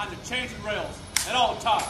behind the chains and rails at all times.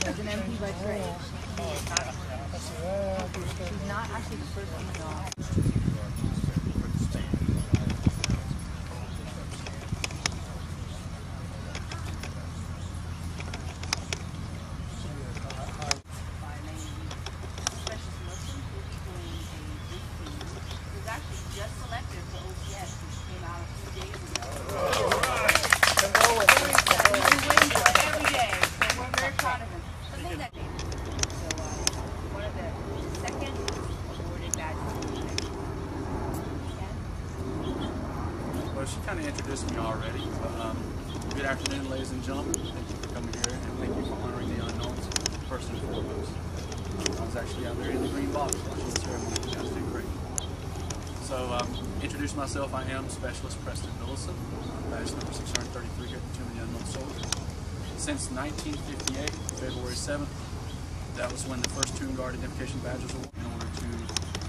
There's an MP by trade. She's not actually the first one. Just selected for OCS, which came out a few days ago. Every day, so we're very proud of him. Something that so one of the second awarded badges. Well, she kind of introduced me already. But, good afternoon, ladies and gentlemen. Thank you for coming here, and thank you for honoring the unknowns first and foremost. I was actually out there in the green box watching the ceremony. You guys did great. So, introduce myself. I am Specialist Preston Billison, badge number 633 here at the Tomb of the Unknown Soldier. Since 1958, February 7th, that was when the first Tomb Guard identification badges were worn in order to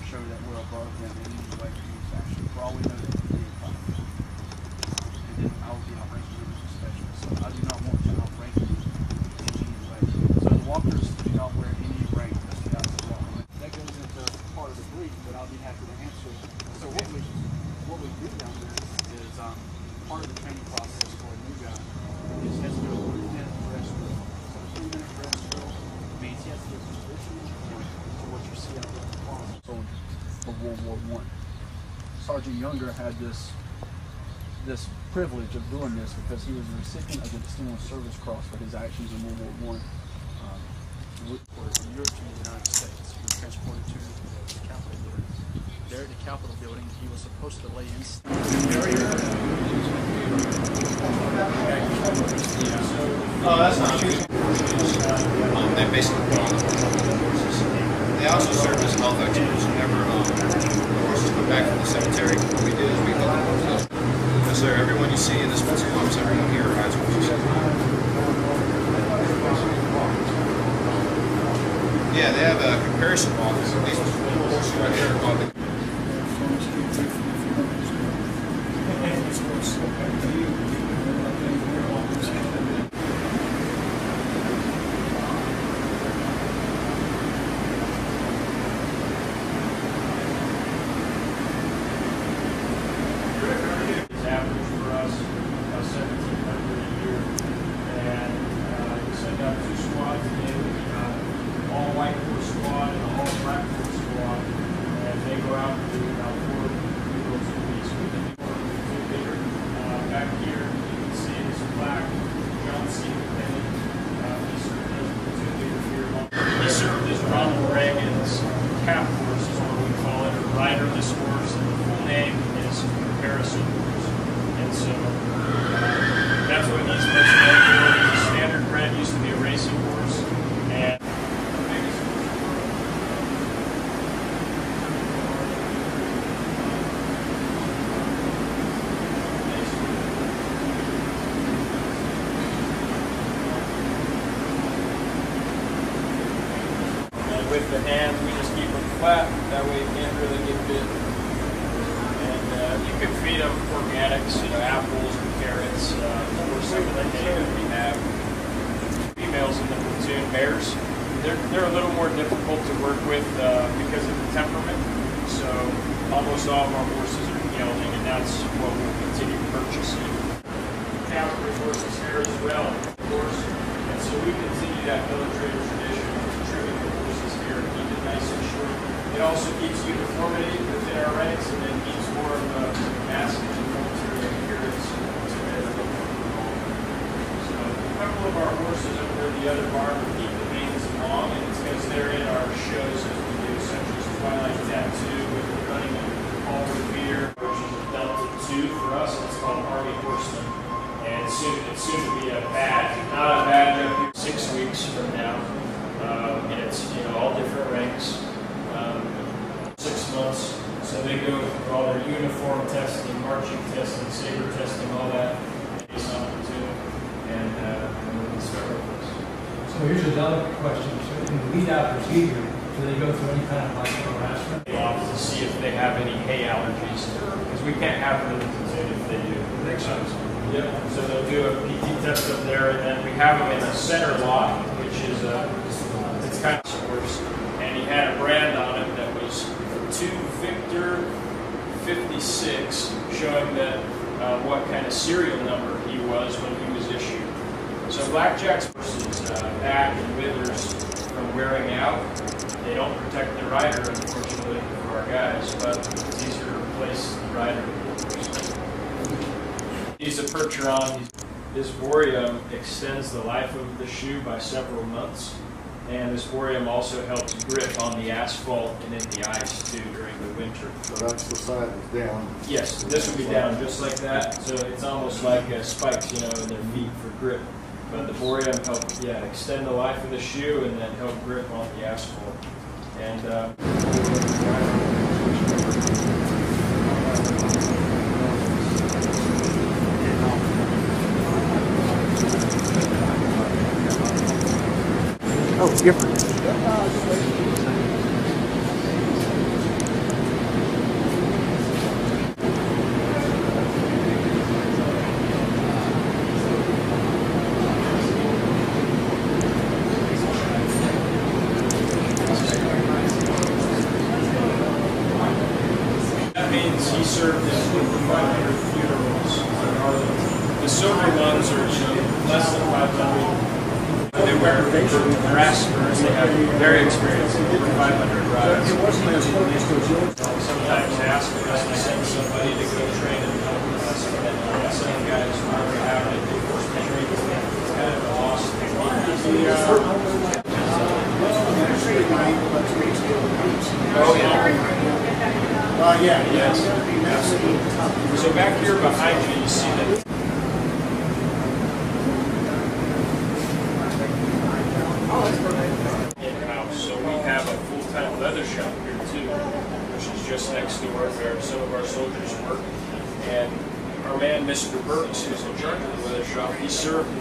show that we're above them in any way, any fashion. For all we know, they could be a problem. And then I will be outranking them as a specialist. So I do not want to outrank them in any way. So the walkers do not wear any rank just out of the wall. That goes into part of the brief, but I'll be happy to answer. So what we do down there is part of the training process for a new guy is he has to do a 3-minute rest drill. So a 3-minute rest drill means he has to get positioning point to what you see out there in the closet. Soldier of World War I. Sergeant Younger had this privilege of doing this because he was a recipient of the Distinguished Service Cross for his actions in World War I. From Europe to the United States. He was transported to the Capitol building. There at the Capitol building, he was supposed to lay in. Oh, that's not true. They basically put on the horses. They also serve as health experts. Whenever the horses come back from the cemetery, what we do is we look at horses. Yes, sir. Everyone you see in this pencil box, everyone here rides horses. Yeah, they have a comparison box. These horses right here are called the with because of the temperament. So almost all of our horses are gelding, and that's what we'll continue purchasing. Cavalry horses here as well, of course. And so we continue that military tradition of trimming the horses here and keep it nice and short. It also keeps uniformity within our ranks, and then keeps more of a masculine military appearance to it. So a couple of our horses over the other barn will keep the manes long, and it's because they're in our shows as we do, such as Twilight Tattoo with the running of Paul Revere, which is a Delta 2 for us. It's called Army Horseman. And it's soon to be a badge, not a badge up here 6 weeks from now. And it's all different ranks. 6 months. So they go through all their uniform testing, marching testing, saber testing, all that. Caisson too. And we can start with this. So here's another question. So in the lead-out procedure, do they go through any kind of like harassment? To see if they have any hay allergies, because we can't have them in the platoon if they do. Yep. So they'll do a PT test up there, and then we have them in a center lot, which is it's kind of worse. And he had a brand on it that was 2 Victor 56, showing that what kind of serial number he was when he was issued. So blackjacks versus back and withers from wearing out. They don't protect the rider, unfortunately, for our guys, but it's easier to replace the rider. He's a Percheron. This borium extends the life of the shoe by several months, and this borium also helps grip on the asphalt and in the ice too during the winter. So that's the side that's down. Yes, this will be down just like that. So it's almost like spikes, in their feet for grip. But the borium helps, extend the life of the shoe and then help grip on the asphalt. And Oh, different. that means he served in over 500 funerals in Arlington. The silver ones are less than 500. They wear brass spurs. They have very experienced over 500 rides. Sometimes ask us to send somebody to go train and help us. And some guys already have it. They force me training. It's kind of a lost technique. Oh yeah. Yes. Absolutely. So back here behind you, you see that. In-house, so we have a full-time leather shop here too, which is just next door where some of our soldiers work. And our man, Mr. Burks, who's in charge of the leather shop, he served